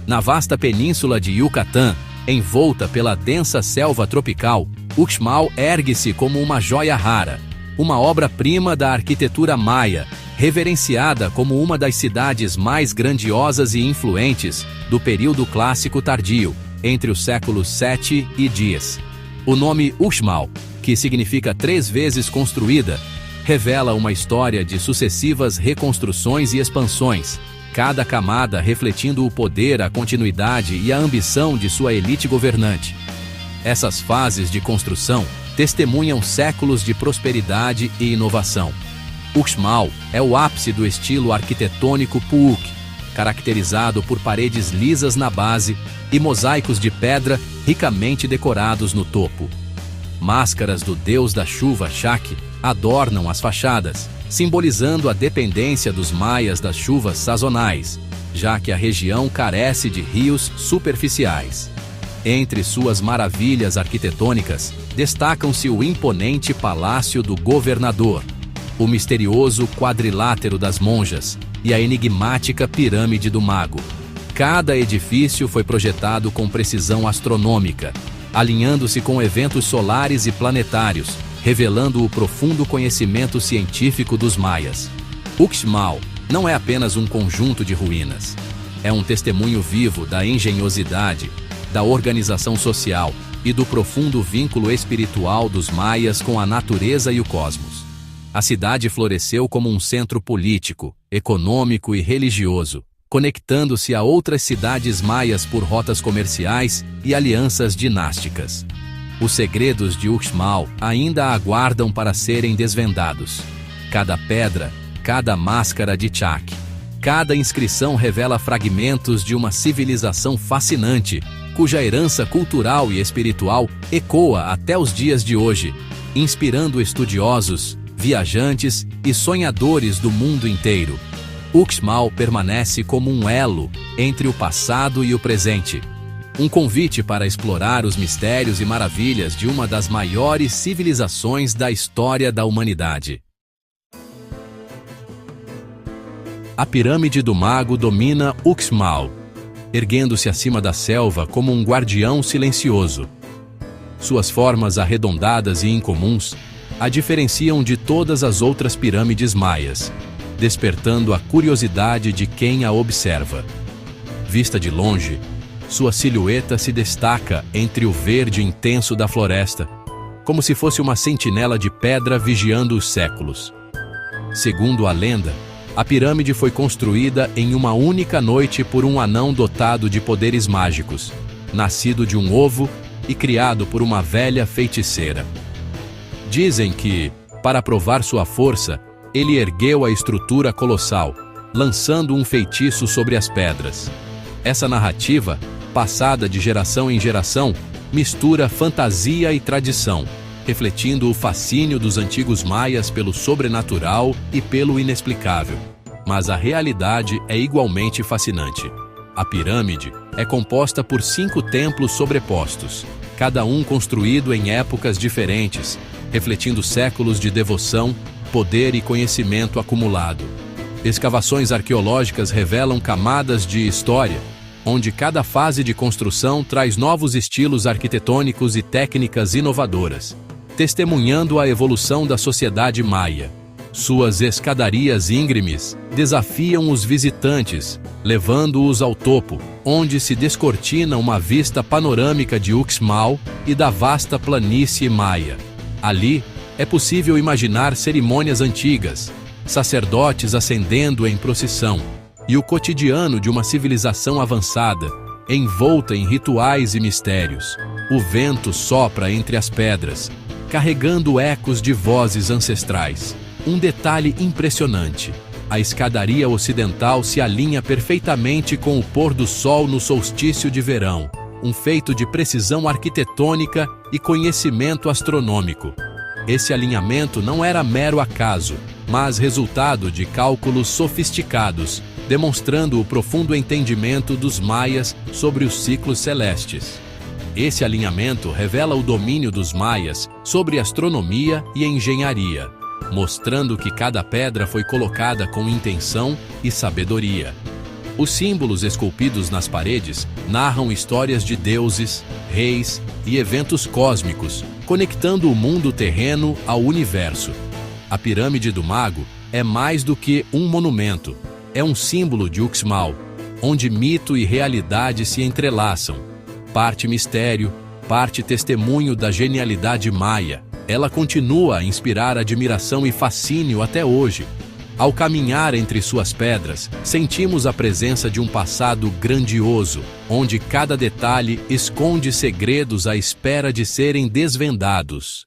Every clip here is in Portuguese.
Na vasta península de Yucatán, envolta pela densa selva tropical, Uxmal ergue-se como uma joia rara, uma obra-prima da arquitetura maia, reverenciada como uma das cidades mais grandiosas e influentes do período clássico tardio, entre os séculos 7 e 10. O nome Uxmal, que significa 3 vezes construída, revela uma história de sucessivas reconstruções e expansões, cada camada refletindo o poder, a continuidade e a ambição de sua elite governante. Essas fases de construção testemunham séculos de prosperidade e inovação. Uxmal é o ápice do estilo arquitetônico Puuc, caracterizado por paredes lisas na base e mosaicos de pedra ricamente decorados no topo. Máscaras do deus da chuva Shak adornam as fachadas, simbolizando a dependência dos maias das chuvas sazonais, já que a região carece de rios superficiais. Entre suas maravilhas arquitetônicas, destacam-se o imponente Palácio do Governador, o misterioso Quadrilátero das Monjas e a enigmática Pirâmide do Mago. Cada edifício foi projetado com precisão astronômica, alinhando-se com eventos solares e planetários, revelando o profundo conhecimento científico dos maias. Uxmal não é apenas um conjunto de ruínas. É um testemunho vivo da engenhosidade, da organização social e do profundo vínculo espiritual dos maias com a natureza e o cosmos. A cidade floresceu como um centro político, econômico e religioso, conectando-se a outras cidades maias por rotas comerciais e alianças dinásticas. Os segredos de Uxmal ainda aguardam para serem desvendados. Cada pedra, cada máscara de Chak, cada inscrição revela fragmentos de uma civilização fascinante, cuja herança cultural e espiritual ecoa até os dias de hoje, inspirando estudiosos, viajantes e sonhadores do mundo inteiro. Uxmal permanece como um elo entre o passado e o presente, um convite para explorar os mistérios e maravilhas de uma das maiores civilizações da história da humanidade. A Pirâmide do Mago domina Uxmal, erguendo-se acima da selva como um guardião silencioso. Suas formas arredondadas e incomuns a diferenciam de todas as outras pirâmides maias, despertando a curiosidade de quem a observa. Vista de longe, sua silhueta se destaca entre o verde intenso da floresta, como se fosse uma sentinela de pedra vigiando os séculos. Segundo a lenda, a pirâmide foi construída em uma única noite por um anão dotado de poderes mágicos, nascido de um ovo e criado por uma velha feiticeira. Dizem que, para provar sua força, ele ergueu a estrutura colossal, lançando um feitiço sobre as pedras. Essa narrativa, passada de geração em geração, mistura fantasia e tradição, refletindo o fascínio dos antigos maias pelo sobrenatural e pelo inexplicável. Mas a realidade é igualmente fascinante. A pirâmide é composta por 5 templos sobrepostos, cada um construído em épocas diferentes, refletindo séculos de devoção, poder e conhecimento acumulado. Escavações arqueológicas revelam camadas de história, onde cada fase de construção traz novos estilos arquitetônicos e técnicas inovadoras, testemunhando a evolução da sociedade maia. Suas escadarias íngremes desafiam os visitantes, levando-os ao topo, onde se descortina uma vista panorâmica de Uxmal e da vasta planície maia. Ali, é possível imaginar cerimônias antigas, sacerdotes ascendendo em procissão, e o cotidiano de uma civilização avançada, envolta em rituais e mistérios. O vento sopra entre as pedras, carregando ecos de vozes ancestrais. Um detalhe impressionante: a escadaria ocidental se alinha perfeitamente com o pôr do sol no solstício de verão, um feito de precisão arquitetônica e conhecimento astronômico. Esse alinhamento não era mero acaso, mas resultado de cálculos sofisticados, demonstrando o profundo entendimento dos maias sobre os ciclos celestes. Esse alinhamento revela o domínio dos maias sobre astronomia e engenharia, mostrando que cada pedra foi colocada com intenção e sabedoria. Os símbolos esculpidos nas paredes narram histórias de deuses, reis e eventos cósmicos, conectando o mundo terreno ao universo. A Pirâmide do Mago é mais do que um monumento, é um símbolo de Uxmal, onde mito e realidade se entrelaçam. Parte mistério, parte testemunho da genialidade maia. Ela continua a inspirar admiração e fascínio até hoje. Ao caminhar entre suas pedras, sentimos a presença de um passado grandioso, onde cada detalhe esconde segredos à espera de serem desvendados.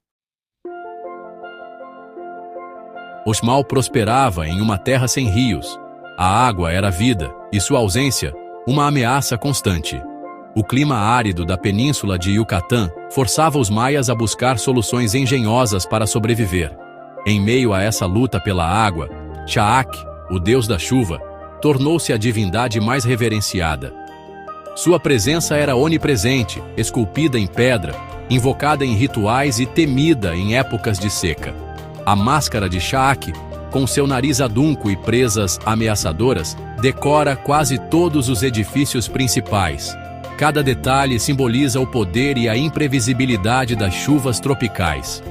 Uxmal prosperava em uma terra sem rios. A água era vida, e sua ausência, uma ameaça constante. O clima árido da península de Yucatán forçava os maias a buscar soluções engenhosas para sobreviver. Em meio a essa luta pela água, Chaac, o deus da chuva, tornou-se a divindade mais reverenciada. Sua presença era onipresente, esculpida em pedra, invocada em rituais e temida em épocas de seca. A máscara de Chaac, com seu nariz adunco e presas ameaçadoras, decora quase todos os edifícios principais. Cada detalhe simboliza o poder e a imprevisibilidade das chuvas tropicais.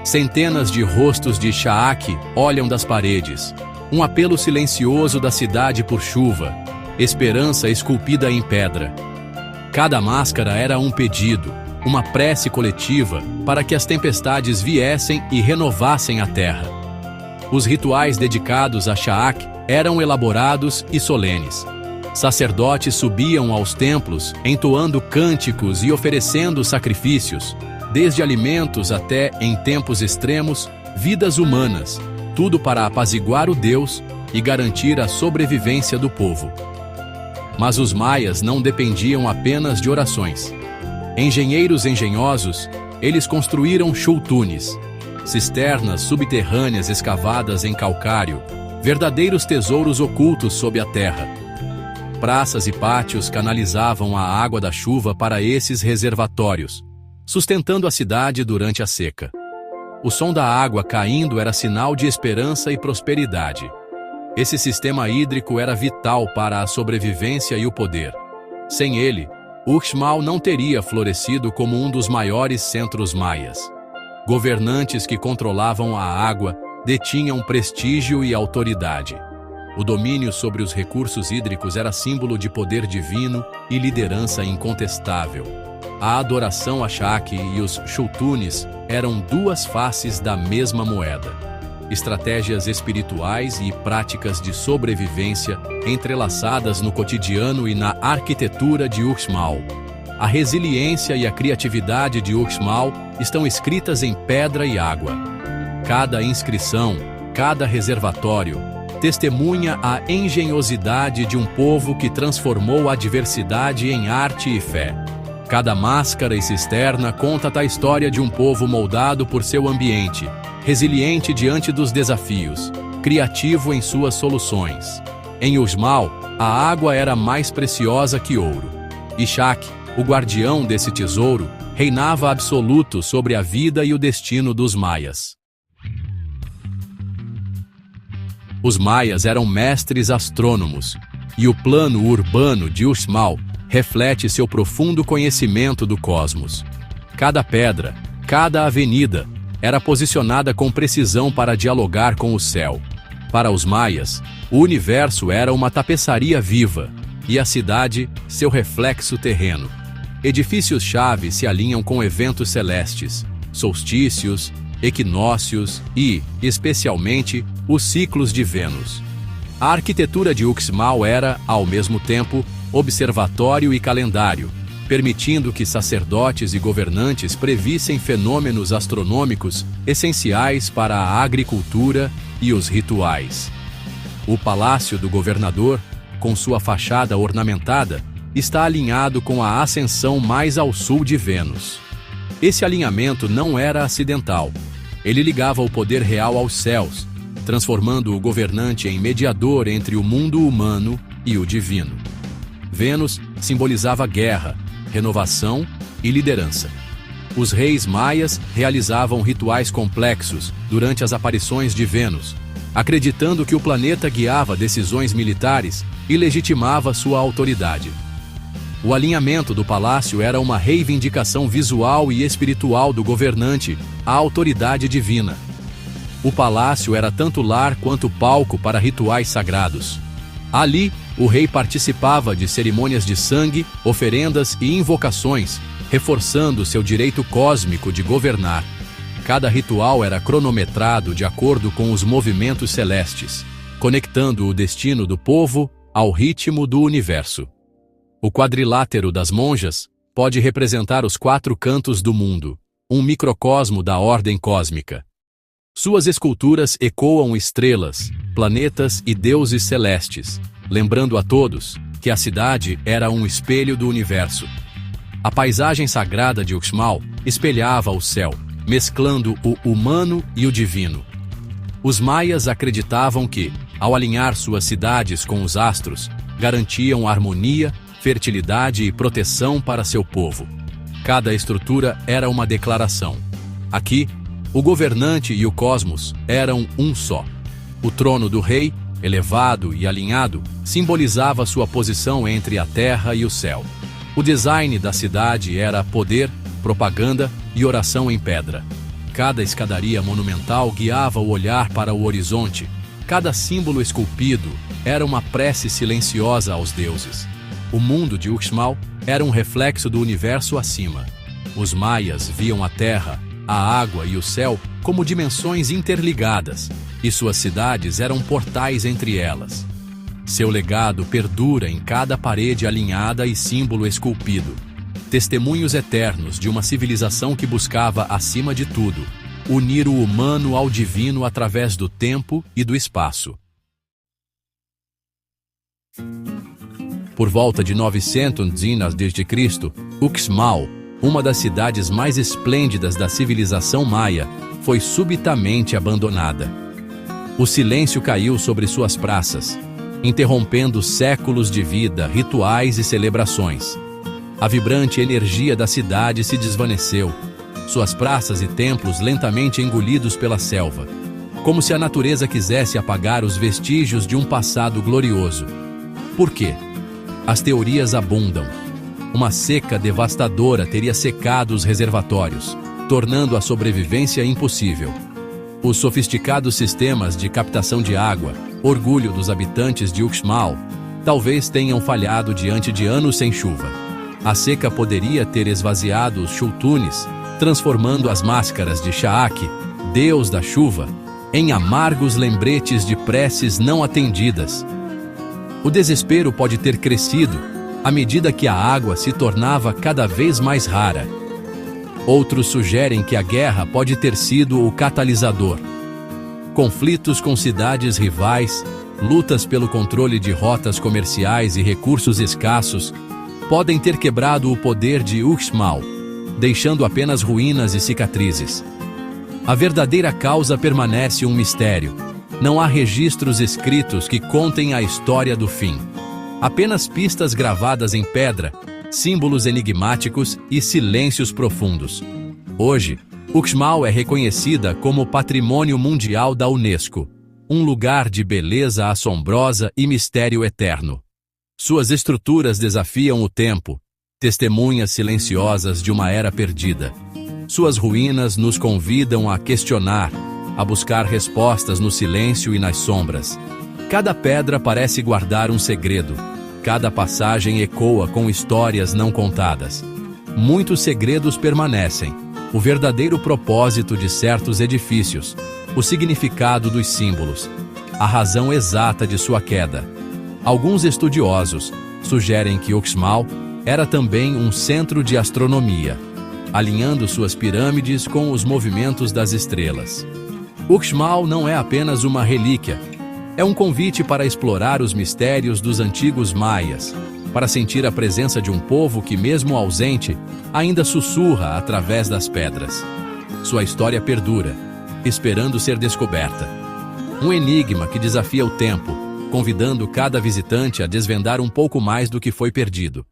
Centenas de rostos de Chaac olham das paredes. Um apelo silencioso da cidade por chuva. Esperança esculpida em pedra. Cada máscara era um pedido, uma prece coletiva para que as tempestades viessem e renovassem a terra. Os rituais dedicados a Chaac eram elaborados e solenes. Sacerdotes subiam aos templos, entoando cânticos e oferecendo sacrifícios, desde alimentos até, em tempos extremos, vidas humanas, tudo para apaziguar o Deus e garantir a sobrevivência do povo. Mas os maias não dependiam apenas de orações. Engenheiros engenhosos, eles construíram xultunes, cisternas subterrâneas escavadas em calcário, verdadeiros tesouros ocultos sob a terra. Praças e pátios canalizavam a água da chuva para esses reservatórios, sustentando a cidade durante a seca. O som da água caindo era sinal de esperança e prosperidade. Esse sistema hídrico era vital para a sobrevivência e o poder. Sem ele, Uxmal não teria florescido como um dos maiores centros maias. Governantes que controlavam a água detinham prestígio e autoridade. O domínio sobre os recursos hídricos era símbolo de poder divino e liderança incontestável. A adoração a Chaac e os xultunes eram duas faces da mesma moeda. Estratégias espirituais e práticas de sobrevivência entrelaçadas no cotidiano e na arquitetura de Uxmal. A resiliência e a criatividade de Uxmal estão escritas em pedra e água. Cada inscrição, cada reservatório, testemunha a engenhosidade de um povo que transformou a diversidade em arte e fé. Cada máscara e cisterna conta a história de um povo moldado por seu ambiente, resiliente diante dos desafios, criativo em suas soluções. Em Uxmal, a água era mais preciosa que ouro. E Chaac, o guardião desse tesouro, reinava absoluto sobre a vida e o destino dos maias. Os maias eram mestres astrônomos, e o plano urbano de Uxmal reflete seu profundo conhecimento do cosmos. Cada pedra, cada avenida, era posicionada com precisão para dialogar com o céu. Para os maias, o universo era uma tapeçaria viva, e a cidade, seu reflexo terreno. Edifícios-chave se alinham com eventos celestes, solstícios, equinócios e, especialmente, os ciclos de Vênus. A arquitetura de Uxmal era, ao mesmo tempo, observatório e calendário, permitindo que sacerdotes e governantes previssem fenômenos astronômicos essenciais para a agricultura e os rituais. O palácio do governador, com sua fachada ornamentada, está alinhado com a ascensão mais ao sul de Vênus. Esse alinhamento não era acidental. Ele ligava o poder real aos céus, transformando o governante em mediador entre o mundo humano e o divino. Vênus simbolizava guerra, renovação e liderança. Os reis maias realizavam rituais complexos durante as aparições de Vênus, acreditando que o planeta guiava decisões militares e legitimava sua autoridade. O alinhamento do palácio era uma reivindicação visual e espiritual do governante à autoridade divina. O palácio era tanto lar quanto palco para rituais sagrados. Ali, o rei participava de cerimônias de sangue, oferendas e invocações, reforçando seu direito cósmico de governar. Cada ritual era cronometrado de acordo com os movimentos celestes, conectando o destino do povo ao ritmo do universo. O quadrilátero das monjas pode representar os 4 cantos do mundo, um microcosmo da ordem cósmica. Suas esculturas ecoam estrelas, planetas e deuses celestes, lembrando a todos que a cidade era um espelho do universo. A paisagem sagrada de Uxmal espelhava o céu, mesclando o humano e o divino. Os maias acreditavam que, ao alinhar suas cidades com os astros, garantiam harmonia, fertilidade e proteção para seu povo. Cada estrutura era uma declaração. Aqui, o governante e o cosmos eram um só. O trono do rei, elevado e alinhado, simbolizava sua posição entre a terra e o céu. O design da cidade era poder, propaganda e oração em pedra. Cada escadaria monumental guiava o olhar para o horizonte. Cada símbolo esculpido era uma prece silenciosa aos deuses. O mundo de Uxmal era um reflexo do universo acima. Os maias viam a terra, a água e o céu como dimensões interligadas, e suas cidades eram portais entre elas. Seu legado perdura em cada parede alinhada e símbolo esculpido. Testemunhos eternos de uma civilização que buscava, acima de tudo, unir o humano ao divino através do tempo e do espaço. Por volta de 900 anos d.C., Uxmal, uma das cidades mais esplêndidas da civilização maia, foi subitamente abandonada. O silêncio caiu sobre suas praças, interrompendo séculos de vida, rituais e celebrações. A vibrante energia da cidade se desvaneceu, suas praças e templos lentamente engolidos pela selva, como se a natureza quisesse apagar os vestígios de um passado glorioso. Por quê? As teorias abundam. Uma seca devastadora teria secado os reservatórios, tornando a sobrevivência impossível. Os sofisticados sistemas de captação de água, orgulho dos habitantes de Uxmal, talvez tenham falhado diante de anos sem chuva. A seca poderia ter esvaziado os Xultunes, transformando as máscaras de Shaak, deus da chuva, em amargos lembretes de preces não atendidas. O desespero pode ter crescido à medida que a água se tornava cada vez mais rara. Outros sugerem que a guerra pode ter sido o catalisador. Conflitos com cidades rivais, lutas pelo controle de rotas comerciais e recursos escassos podem ter quebrado o poder de Uxmal, deixando apenas ruínas e cicatrizes. A verdadeira causa permanece um mistério. Não há registros escritos que contem a história do fim. Apenas pistas gravadas em pedra, símbolos enigmáticos e silêncios profundos. Hoje, Uxmal é reconhecida como Patrimônio Mundial da Unesco, um lugar de beleza assombrosa e mistério eterno. Suas estruturas desafiam o tempo, testemunhas silenciosas de uma era perdida. Suas ruínas nos convidam a questionar, a buscar respostas no silêncio e nas sombras. Cada pedra parece guardar um segredo. Cada passagem ecoa com histórias não contadas. Muitos segredos permanecem. O verdadeiro propósito de certos edifícios, o significado dos símbolos, a razão exata de sua queda. Alguns estudiosos sugerem que Uxmal era também um centro de astronomia, alinhando suas pirâmides com os movimentos das estrelas. Uxmal não é apenas uma relíquia, é um convite para explorar os mistérios dos antigos maias, para sentir a presença de um povo que, mesmo ausente, ainda sussurra através das pedras. Sua história perdura, esperando ser descoberta. Um enigma que desafia o tempo, convidando cada visitante a desvendar um pouco mais do que foi perdido.